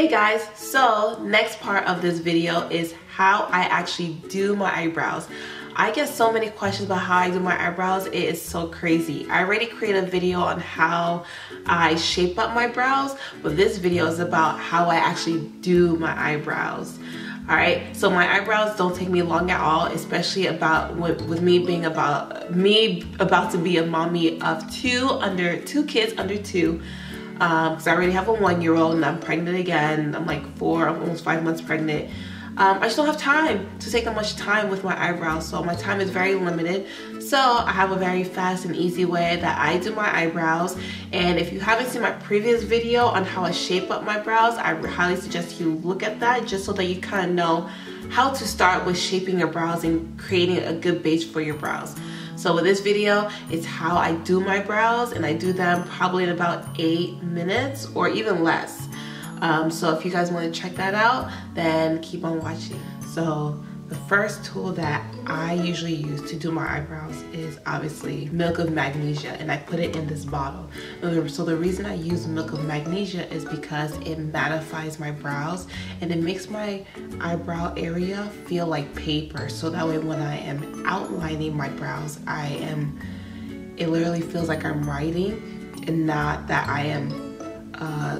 Hey guys, so next part of this video is how I actually do my eyebrows. I get so many questions about how I do my eyebrows. It is so crazy. I already created a video on how I shape up my brows, but this video is about how I actually do my eyebrows. Alright, so my eyebrows don't take me long at all, especially with me being about to be a mommy of two kids under 2. Because I already have a 1-year-old and I'm pregnant again. I'm like 4, almost 5 months pregnant. I just don't have time to take that much time with my eyebrows, so my time is very limited. So I have a very fast and easy way that I do my eyebrows. And if you haven't seen my previous video on how I shape up my brows, I highly suggest you look at that just so that you kind of know how to start with shaping your brows and creating a good base for your brows. So with this video, it's how I do my brows, and I do them probably in about 8 minutes or even less. So if you guys want to check that out, then keep on watching. So the first tool that I usually use to do my eyebrows is obviously milk of magnesia, and I put it in this bottle. So the reason I use milk of magnesia is because it mattifies my brows and it makes my eyebrow area feel like paper. So that way when I am outlining my brows, it literally feels like I'm writing and not that I am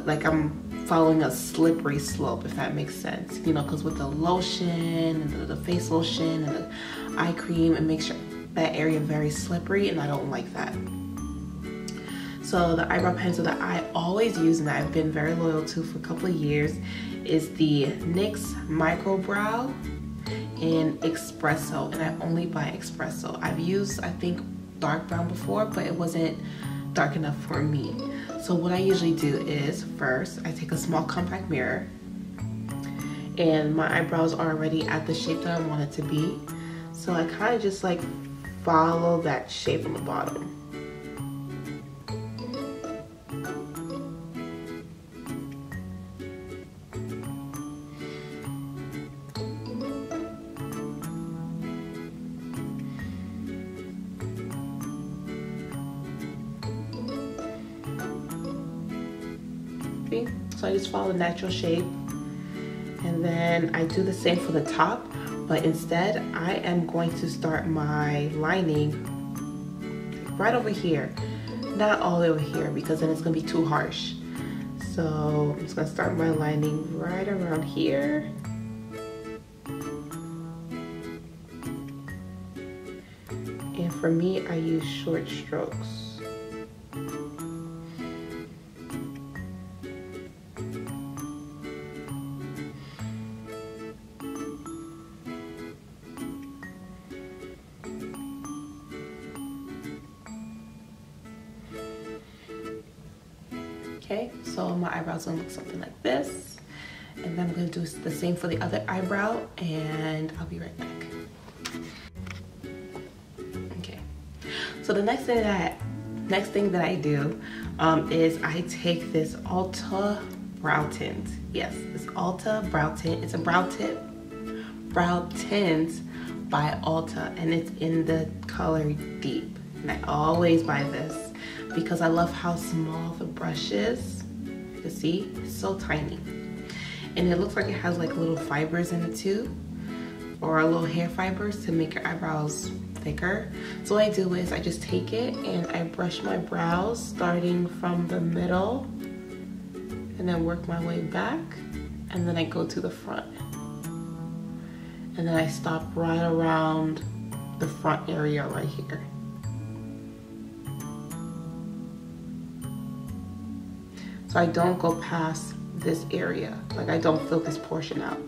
like I'm following a slippery slope, if that makes sense. You know, because with the lotion and the face lotion and the eye cream, it makes that area very slippery, and I don't like that. So the eyebrow pencil that I always use and that I've been very loyal to for a couple of years is the NYX Microbrow in Espresso, and I only buy Espresso. I've used, I think, dark brown before, but it wasn't dark enough for me. So what I usually do is, first I take a small compact mirror, and my eyebrows are already at the shape that I want it to be, so I kind of just like follow that shape on the bottom. So I just follow the natural shape, and then I do the same for the top, but instead I am going to start my lining right over here, not all over here, because then it's going to be too harsh. So I'm just going to start my lining right around here. And for me, I use short strokes. Okay, so my eyebrows gonna look something like this, and then I'm gonna do the same for the other eyebrow, and I'll be right back. Okay, so the next thing that I do is I take this ULTA brow tint. Yes, this ULTA brow tint. It's a brow tint by ULTA, and it's in the color Deep. And I always buy this because I love how small the brush is. You can see, it's so tiny. And it looks like it has like little fibers in it too, or little hair fibers to make your eyebrows thicker. So what I do is I just take it and I brush my brows starting from the middle and then work my way back, and then I go to the front. And then I stop right around the front area right here. So I don't go past this area, like I don't fill this portion out.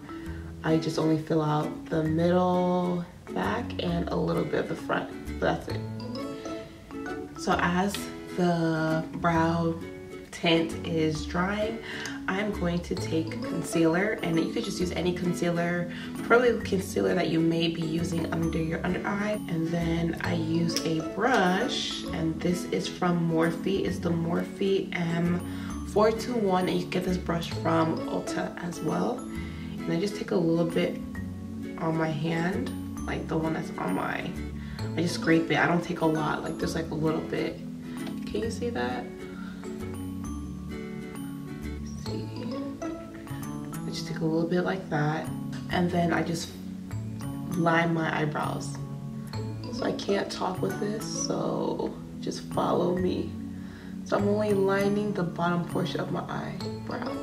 I just only fill out the middle, back, and a little bit of the front, but that's it. So as the brow tint is drying, I'm going to take concealer, and you could just use any concealer, probably the concealer that you may be using under your under eye. And then I use a brush, and this is from Morphe. It's the Morphe M421, and you can get this brush from ULTA as well. And I just take a little bit on my hand, like the one that's on my, I just scrape it. I don't take a lot, like just like a little bit. Can you see that? Let's see. just take a little bit like that, and then I just line my eyebrows. So I can't talk with this, so just follow me. So I'm only lining the bottom portion of my eyebrow.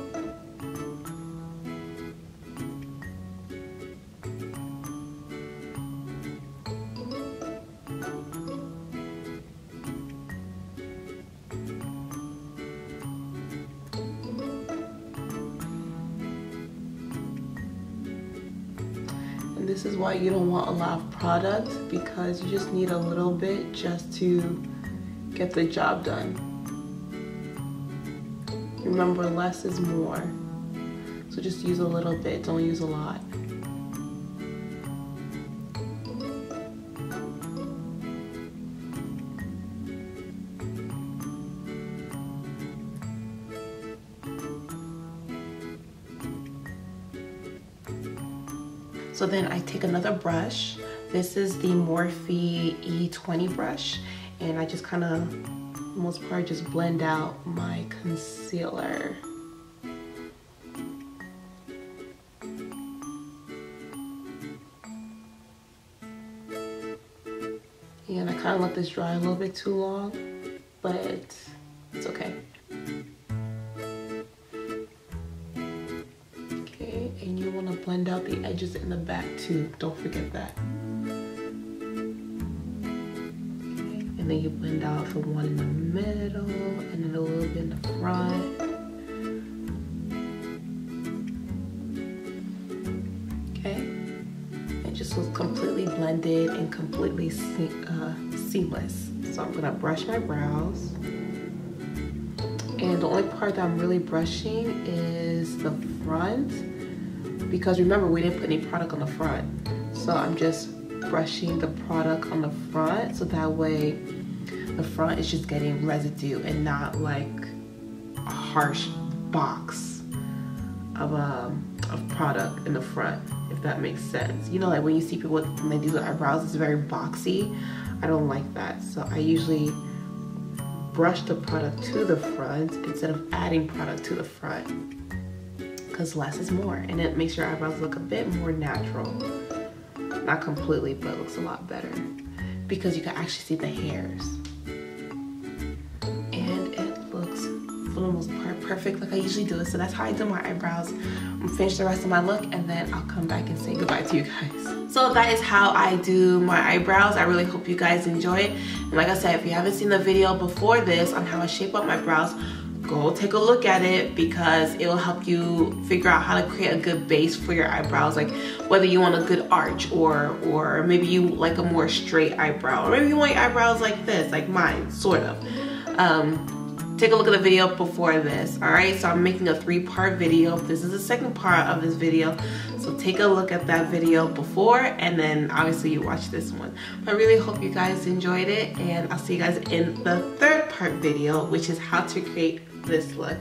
And this is why you don't want a lot of product, because you just need a little bit just to get the job done. Remember, less is more. So just use a little bit, don't use a lot. So then I take another brush. This is the Morphe E20 brush, and I just kind of, for the most part, just blend out my concealer. And I kind of let this dry a little bit too long, but it's okay. Okay, and you want to blend out the edges in the back too. Don't forget that. And then you blend out the one in the middle and then a little bit in the front. Okay, it just looks completely blended and completely seamless. So I'm gonna brush my brows. And the only part that I'm really brushing is the front, because remember, we didn't put any product on the front. So I'm just brushing the product on the front, so that way the front is just getting residue and not like a harsh box of product in the front, if that makes sense. You know, like when you see people when they do their eyebrows, it's very boxy. I don't like that, so I usually brush the product to the front instead of adding product to the front, because less is more, and it makes your eyebrows look a bit more natural. Not completely, but it looks a lot better because you can actually see the hairs. And it looks, for the most part, perfect like I usually do it. So that's how I do my eyebrows. I'm gonna finish the rest of my look, and then I'll come back and say goodbye to you guys. So that is how I do my eyebrows. I really hope you guys enjoy it. And like I said, if you haven't seen the video before this on how I shape up my brows, go take a look at it, because it will help you figure out how to create a good base for your eyebrows, like whether you want a good arch or maybe you like a more straight eyebrow, or maybe you want your eyebrows like this, like mine, sort of. Take a look at the video before this. All right, so I'm making a 3-part video. This is the second part of this video, so take a look at that video before, and then obviously you watch this one. But I really hope you guys enjoyed it, and I'll see you guys in the 3rd part video, which is how to create this look.